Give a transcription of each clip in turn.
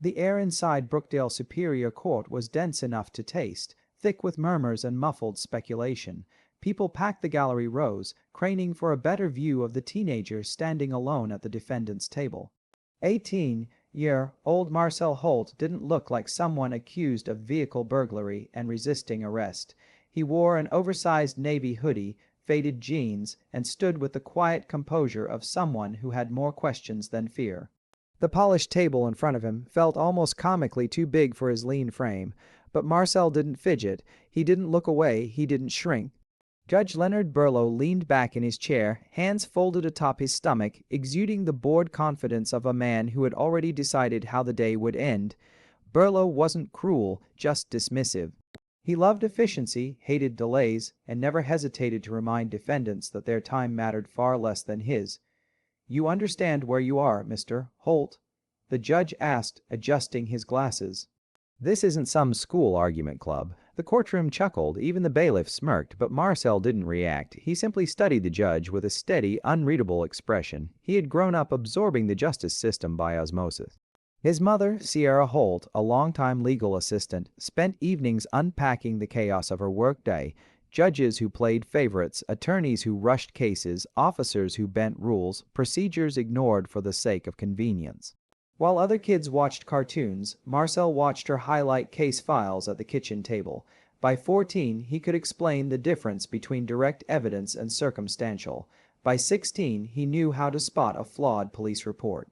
The air inside Brookdale Superior Court was dense enough to taste, thick with murmurs and muffled speculation. People packed the gallery rows, craning for a better view of the teenager standing alone at the defendant's table. 18-year-old Marcel Holt didn't look like someone accused of vehicle burglary and resisting arrest. He wore an oversized navy hoodie, faded jeans, and stood with the quiet composure of someone who had more questions than fear. The polished table in front of him felt almost comically too big for his lean frame, but Marcel didn't fidget, he didn't look away, he didn't shrink. Judge Leonard Burlow leaned back in his chair, hands folded atop his stomach, exuding the bored confidence of a man who had already decided how the day would end. Burlow wasn't cruel, just dismissive. He loved efficiency, hated delays, and never hesitated to remind defendants that their time mattered far less than his. "You understand where you are, Mr. Holt?" the judge asked, adjusting his glasses. This isn't some school argument club. The courtroom chuckled, even the bailiff smirked, but Marcel didn't react. He simply studied the judge with a steady, unreadable expression. He had grown up absorbing the justice system by osmosis. His mother, Sierra Holt, a longtime legal assistant, spent evenings unpacking the chaos of her workday. Judges who played favorites, attorneys who rushed cases, officers who bent rules, procedures ignored for the sake of convenience. While other kids watched cartoons, Marcel watched her highlight case files at the kitchen table. By 14, he could explain the difference between direct evidence and circumstantial. By 16, he knew how to spot a flawed police report.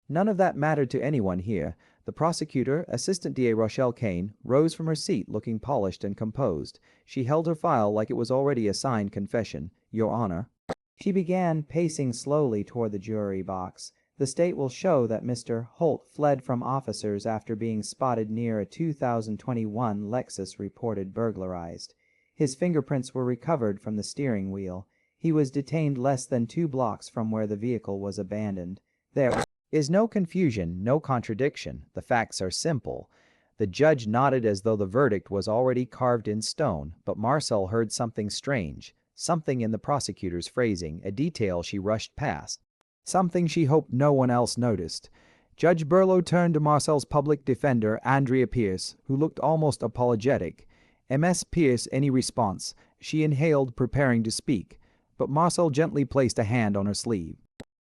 None of that mattered to anyone here. The prosecutor, Assistant DA Rochelle Kane, rose from her seat looking polished and composed. She held her file like it was already a signed confession. "Your Honor." She began pacing slowly toward the jury box. "The state will show that Mr. Holt fled from officers after being spotted near a 2021 Lexus reported burglarized. His fingerprints were recovered from the steering wheel. He was detained less than 2 blocks from where the vehicle was abandoned. There is no confusion, no contradiction. The facts are simple." The judge nodded as though the verdict was already carved in stone, but Marcel heard something strange, something in the prosecutor's phrasing, a detail she rushed past. Something she hoped no one else noticed. Judge Burlow turned to Marcel's public defender, Andrea Pierce, who looked almost apologetic. "Ms. Pierce, any response?" She inhaled, preparing to speak, but Marcel gently placed a hand on her sleeve.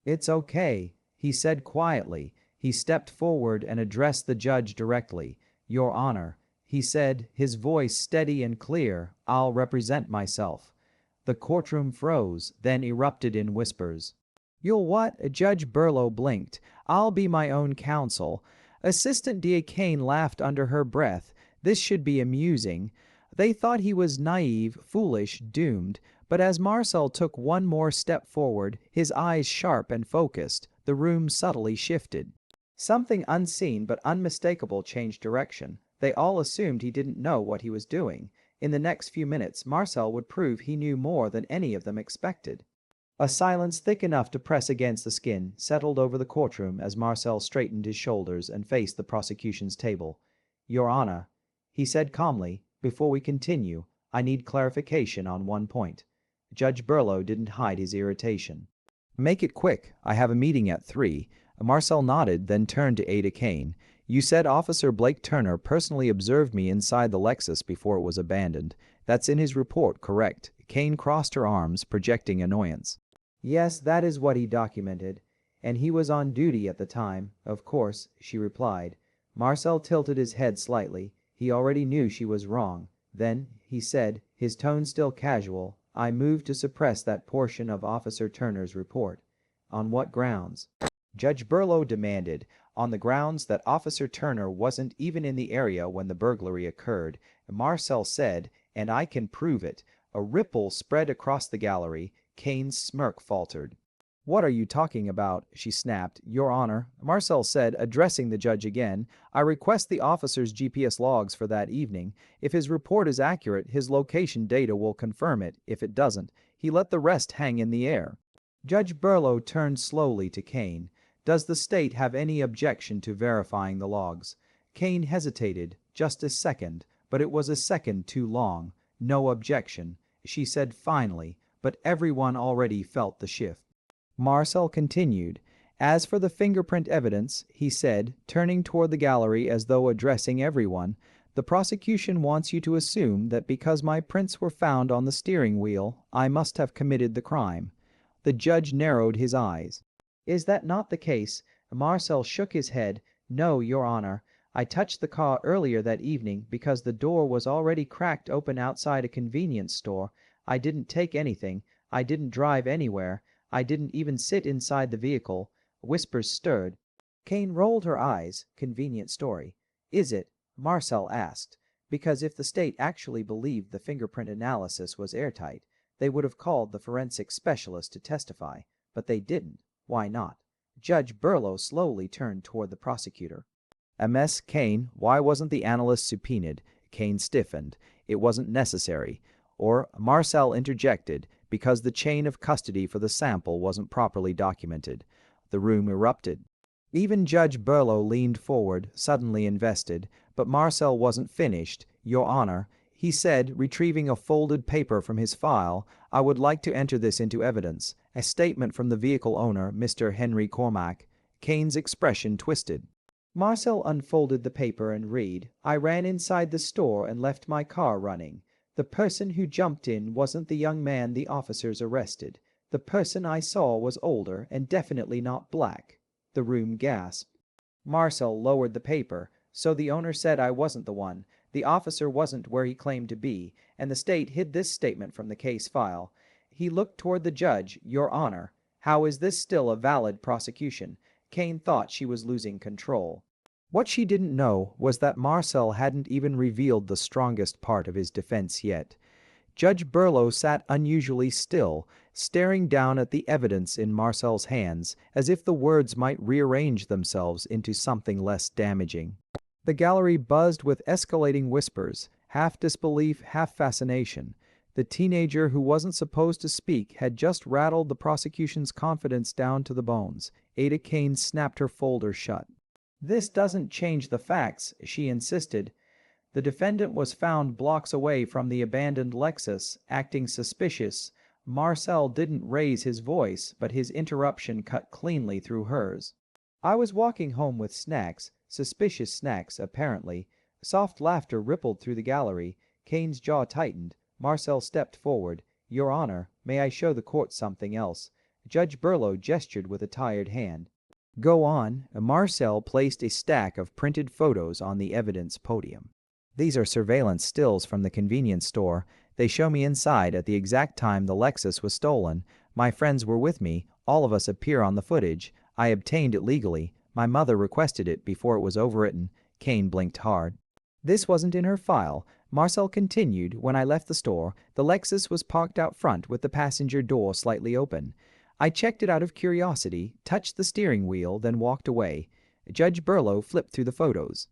"It's okay," he said quietly. He stepped forward and addressed the judge directly. "Your Honor," he said, his voice steady and clear, "I'll represent myself." The courtroom froze, then erupted in whispers. "You'll what?" Judge Burlow blinked. "I'll be my own counsel." Assistant DA Kane laughed under her breath. This should be amusing. They thought he was naive, foolish, doomed. But as Marcel took one more step forward, his eyes sharp and focused, the room subtly shifted. Something unseen but unmistakable changed direction. They all assumed he didn't know what he was doing. In the next few minutes, Marcel would prove he knew more than any of them expected. A silence thick enough to press against the skin settled over the courtroom as Marcel straightened his shoulders and faced the prosecution's table. "Your Honor," he said calmly, "before we continue, I need clarification on one point." Judge Burlow didn't hide his irritation. "Make it quick. I have a meeting at 3. Marcel nodded, then turned to Ada Kane. "You said Officer Blake Turner personally observed me inside the Lexus before it was abandoned. That's in his report, correct?" Kane crossed her arms, projecting annoyance. "Yes, that is what he documented. And he was on duty at the time, of course," she replied. Marcel tilted his head slightly. He already knew she was wrong. Then, he said, his tone still casual, "I moved to suppress that portion of Officer Turner's report." "On what grounds?" Judge Burlow demanded. "On the grounds that Officer Turner wasn't even in the area when the burglary occurred." Marcel said, "And I can prove it." A ripple spread across the gallery. Kane's smirk faltered. "What are you talking about?" she snapped. "Your Honor," Marcel said, addressing the judge again, "I request the officer's GPS logs for that evening. If his report is accurate, his location data will confirm it. If it doesn't, he let the rest hang in the air." Judge Burlow turned slowly to Kane. "Does the state have any objection to verifying the logs?" Kane hesitated, just a second, but it was a second too long. "No objection," she said finally, but everyone already felt the shift. Marcel continued, As for the fingerprint evidence, he said, turning toward the gallery as though addressing everyone, the prosecution wants you to assume that because my prints were found on the steering wheel, I must have committed the crime. The judge narrowed his eyes. Is that not the case? Marcel shook his head. No, Your Honor. I touched the car earlier that evening because the door was already cracked open outside a convenience store. I didn't take anything. I didn't drive anywhere. I didn't even sit inside the vehicle. Whispers stirred. Kane rolled her eyes. Convenient story. Is it? Marcel asked. Because if the state actually believed the fingerprint analysis was airtight, they would have called the forensic specialist to testify. But they didn't. Why not? Judge Burlow slowly turned toward the prosecutor. Ms. Kane, why wasn't the analyst subpoenaed? Kane stiffened. It wasn't necessary. Or, Marcel interjected, because the chain of custody for the sample wasn't properly documented. The room erupted. Even Judge Burlow leaned forward, suddenly invested, but Marcel wasn't finished. Your Honor, he said, retrieving a folded paper from his file, I would like to enter this into evidence. A statement from the vehicle owner, Mr. Henry Cormack. Kane's expression twisted. Marcel unfolded the paper and read, I ran inside the store and left my car running. The person who jumped in wasn't the young man the officers arrested. The person I saw was older and definitely not black. The room gasped. Marcel lowered the paper. So the owner said I wasn't the one. The officer wasn't where he claimed to be, and the state hid this statement from the case file. He looked toward the judge. Your Honor, how is this still a valid prosecution? Kane thought she was losing control. What she didn't know was that Marcel hadn't even revealed the strongest part of his defense yet. Judge Burlow sat unusually still, staring down at the evidence in Marcel's hands, as if the words might rearrange themselves into something less damaging. The gallery buzzed with escalating whispers, half disbelief, half fascination. The teenager who wasn't supposed to speak had just rattled the prosecution's confidence down to the bones. Ada Kane snapped her folder shut. This doesn't change the facts, she insisted. The defendant was found blocks away from the abandoned Lexus, acting suspicious. Marcel didn't raise his voice, but his interruption cut cleanly through hers. I was walking home with snacks, suspicious snacks, apparently. Soft laughter rippled through the gallery. Kane's jaw tightened. Marcel stepped forward. Your Honor, may I show the court something else? Judge Burlow gestured with a tired hand. Go on. Marcel placed a stack of printed photos on the evidence podium. These are surveillance stills from the convenience store. They show me inside at the exact time the Lexus was stolen. My friends were with me. All of us appear on the footage. I obtained it legally. My mother requested it before it was overwritten. Kane blinked hard. This wasn't in her file. Marcel continued, when I left the store, the Lexus was parked out front with the passenger door slightly open. I checked it out of curiosity, touched the steering wheel, then walked away. Judge Burlow flipped through the photos.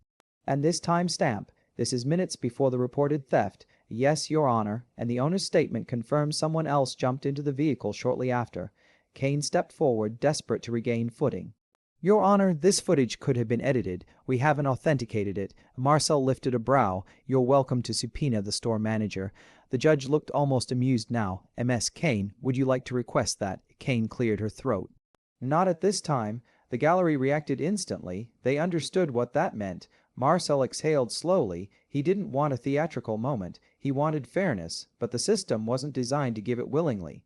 And this time stamp. This is minutes before the reported theft. Yes, Your Honor, and the owner's statement confirms someone else jumped into the vehicle shortly after. Kane stepped forward, desperate to regain footing. Your Honor, this footage could have been edited. We haven't authenticated it. Marcel lifted a brow. You're welcome to subpoena the store manager. The judge looked almost amused now. Ms. Kane, would you like to request that? Kane cleared her throat. Not at this time. The gallery reacted instantly. They understood what that meant. Marcel exhaled slowly. He didn't want a theatrical moment. He wanted fairness, but the system wasn't designed to give it willingly.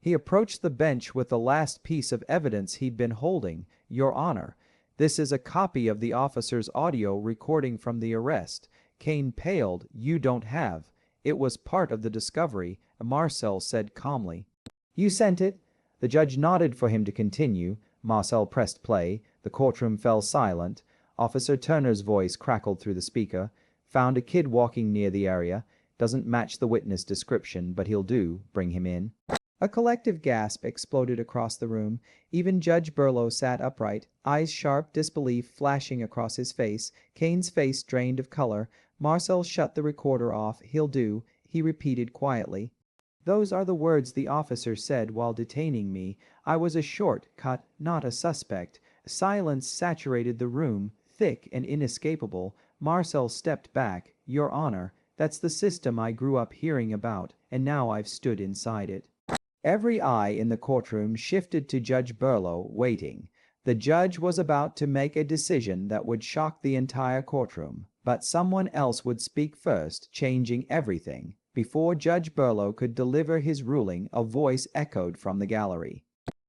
He approached the bench with the last piece of evidence he'd been holding. Your Honor, this is a copy of the officer's audio recording from the arrest. Kane paled. You don't have. It was part of the discovery, Marcel said calmly. You sent it? The judge nodded for him to continue. Marcel pressed play. The courtroom fell silent. Officer Turner's voice crackled through the speaker. Found a kid walking near the area. Doesn't match the witness description, but he'll do. Bring him in. A collective gasp exploded across the room. Even Judge Burlow sat upright, eyes sharp, disbelief flashing across his face. Kane's face drained of color. Marcel shut the recorder off. He'll do, he repeated quietly. Those are the words the officer said while detaining me. I was a short-cut, not a suspect. Silence saturated the room, thick and inescapable. Marcel stepped back. Your Honor, that's the system I grew up hearing about, and now I've stood inside it. Every eye in the courtroom shifted to Judge Burlow, waiting. The judge was about to make a decision that would shock the entire courtroom, but someone else would speak first, changing everything. Before Judge Burlow could deliver his ruling, a voice echoed from the gallery.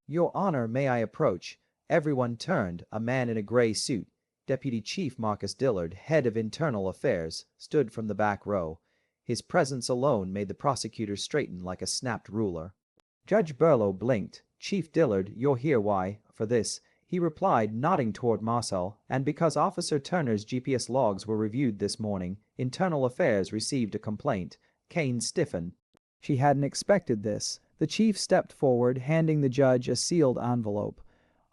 "Your Honor, may I approach?" Everyone turned. A man in a gray suit, Deputy Chief Marcus Dillard, head of Internal Affairs, stood from the back row. His presence alone made the prosecutor straighten like a snapped ruler. Judge Burlow blinked. "Chief Dillard, you're here for this," he replied, nodding toward Marcel, "and because Officer Turner's GPS logs were reviewed this morning, Internal Affairs received a complaint." Kane stiffened. She hadn't expected this. The chief stepped forward, handing the judge a sealed envelope.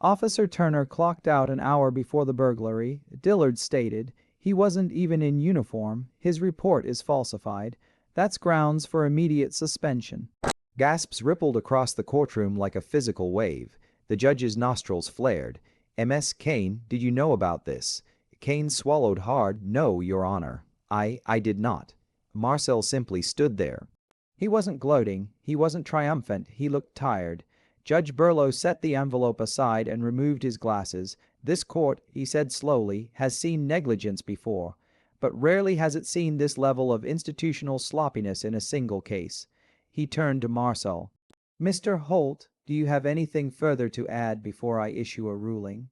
"Officer Turner clocked out an hour before the burglary," Dillard stated. "He wasn't even in uniform. His report is falsified. That's grounds for immediate suspension." Gasps rippled across the courtroom like a physical wave. The judge's nostrils flared. "Ms. Kane, did you know about this?" Kane swallowed hard. "No, Your Honor. I did not." Marcel simply stood there. He wasn't gloating. He wasn't triumphant. He looked tired. Judge Burlow set the envelope aside and removed his glasses. "This court," he said slowly, "has seen negligence before, but rarely has it seen this level of institutional sloppiness in a single case." He turned to Marcel. "Mr. Holt, do you have anything further to add before I issue a ruling?"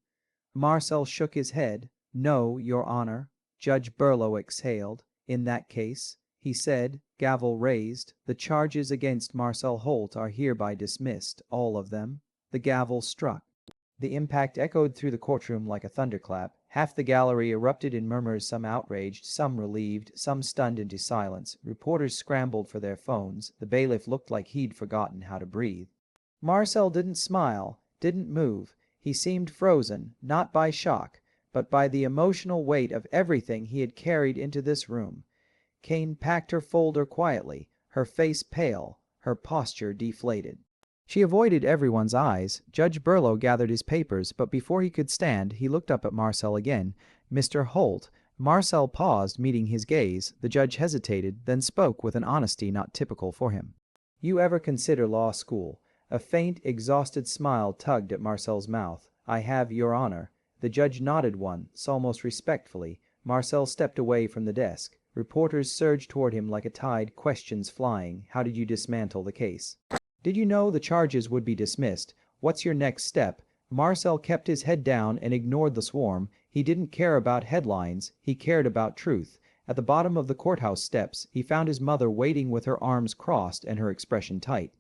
Marcel shook his head. "No, Your Honor." Judge Burlow exhaled. "In that case," he said, gavel raised, "the charges against Marcel Holt are hereby dismissed, all of them." The gavel struck. The impact echoed through the courtroom like a thunderclap. Half the gallery erupted in murmurs, some outraged, some relieved, some stunned into silence. Reporters scrambled for their phones. The bailiff looked like he'd forgotten how to breathe. Marcel didn't smile, didn't move. He seemed frozen, not by shock, but by the emotional weight of everything he had carried into this room. Kane packed her folder quietly, her face pale, her posture deflated. She avoided everyone's eyes. Judge Burlow gathered his papers, but before he could stand, he looked up at Marcel again. "Mr. Holt." Marcel paused, meeting his gaze. The judge hesitated, then spoke with an honesty not typical for him. "You ever consider law school?" A faint, exhausted smile tugged at Marcel's mouth. "I have, Your Honor." The judge nodded once, almost respectfully. Marcel stepped away from the desk. Reporters surged toward him like a tide, questions flying. "How did you dismantle the case?" "Did you know the charges would be dismissed? What's your next step?" Marcel kept his head down and ignored the swarm. He didn't care about headlines. He cared about truth. At the bottom of the courthouse steps, he found his mother waiting with her arms crossed and her expression tight.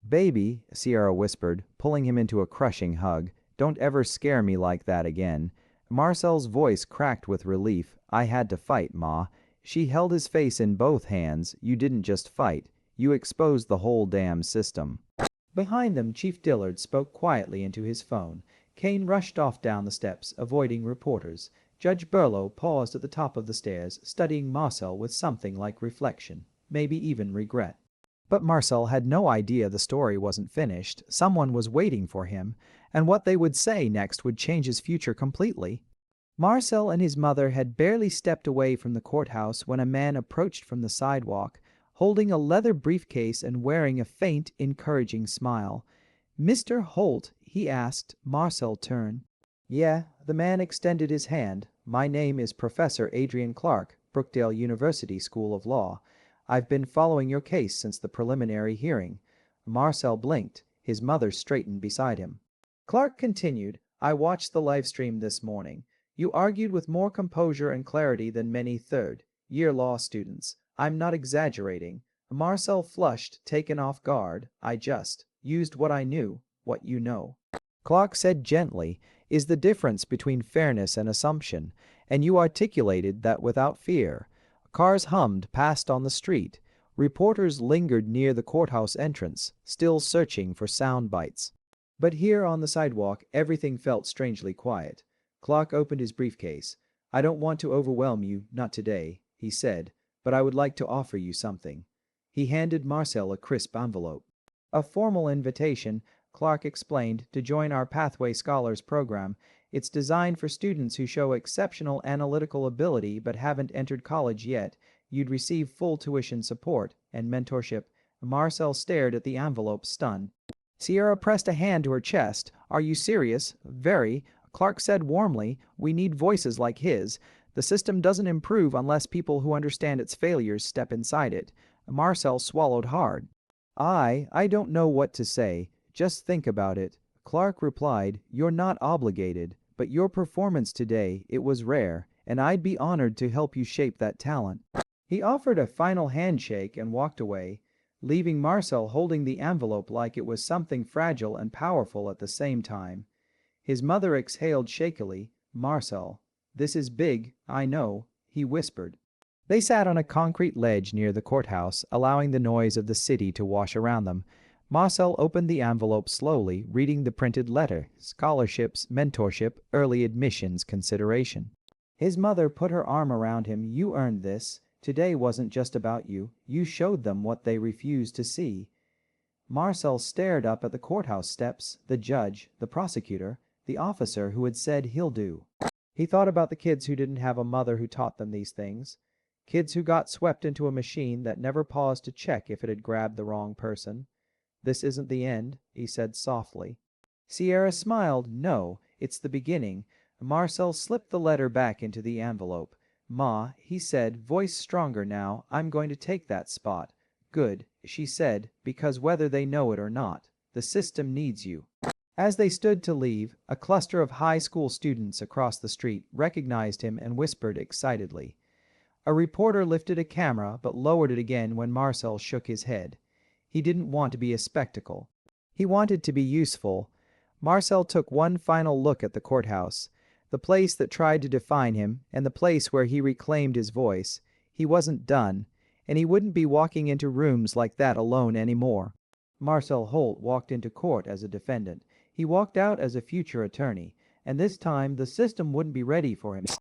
"Baby," Sierra whispered, pulling him into a crushing hug, "don't ever scare me like that again." Marcel's voice cracked with relief. "I had to fight, Ma." She held his face in both hands. "You didn't just fight. You exposed the whole damn system." Behind them, Chief Dillard spoke quietly into his phone. Kane rushed off down the steps, avoiding reporters. Judge Burlow paused at the top of the stairs, studying Marcel with something like reflection, maybe even regret. But Marcel had no idea the story wasn't finished. Someone was waiting for him, and what they would say next would change his future completely. Marcel and his mother had barely stepped away from the courthouse when a man approached from the sidewalk, holding a leather briefcase and wearing a faint, encouraging smile. "Mr. Holt?" he asked. Marcel turned. "Yeah." The man extended his hand. "My name is Professor Adrian Clark, Brookdale University School of Law. I've been following your case since the preliminary hearing." Marcel blinked. His mother straightened beside him. Clark continued, "I watched the live stream this morning. You argued with more composure and clarity than many third-year law students. I'm not exaggerating." Marcel flushed, taken off guard. "I just used what I knew, what you know." Clark said gently, "Is the difference between fairness and assumption, and you articulated that without fear." Cars hummed past on the street. Reporters lingered near the courthouse entrance, still searching for sound bites. But here on the sidewalk, everything felt strangely quiet. Clark opened his briefcase. "I don't want to overwhelm you, not today," he said, "but I would like to offer you something." He handed Marcel a crisp envelope. "A formal invitation," Clark explained, "to join our Pathway Scholars program. It's designed for students who show exceptional analytical ability but haven't entered college yet. You'd receive full tuition support and mentorship." Marcel stared at the envelope, stunned. Sierra pressed a hand to her chest. "Are you serious?" "Very." Clark said warmly. We need voices like his. The system doesn't improve unless people who understand its failures step inside it. Marcel swallowed hard. I don't know what to say. Just think about it. Clark replied, You're not obligated, but your performance today, it was rare, and I'd be honored to help you shape that talent. He offered a final handshake and walked away, leaving Marcel holding the envelope like it was something fragile and powerful at the same time. His mother exhaled shakily. Marcel, this is big, I know, he whispered. They sat on a concrete ledge near the courthouse, allowing the noise of the city to wash around them. Marcel opened the envelope slowly, reading the printed letter: scholarships, mentorship, early admissions consideration. His mother put her arm around him. You earned this. Today wasn't just about you. You showed them what they refused to see. Marcel stared up at the courthouse steps, the judge, the prosecutor, the officer who had said he'll do. He thought about the kids who didn't have a mother who taught them these things. Kids who got swept into a machine that never paused to check if it had grabbed the wrong person. This isn't the end, he said softly. Sierra smiled. No, it's the beginning. Marcel slipped the letter back into the envelope. Ma, he said, voice stronger now, I'm going to take that spot. Good, she said, because whether they know it or not, the system needs you. As they stood to leave, a cluster of high school students across the street recognized him and whispered excitedly. A reporter lifted a camera but lowered it again when Marcel shook his head. He didn't want to be a spectacle. He wanted to be useful. Marcel took one final look at the courthouse, the place that tried to define him and the place where he reclaimed his voice. He wasn't done, and he wouldn't be walking into rooms like that alone anymore. Marcel Holt walked into court as a defendant. He walked out as a future attorney, and this time the system wouldn't be ready for him.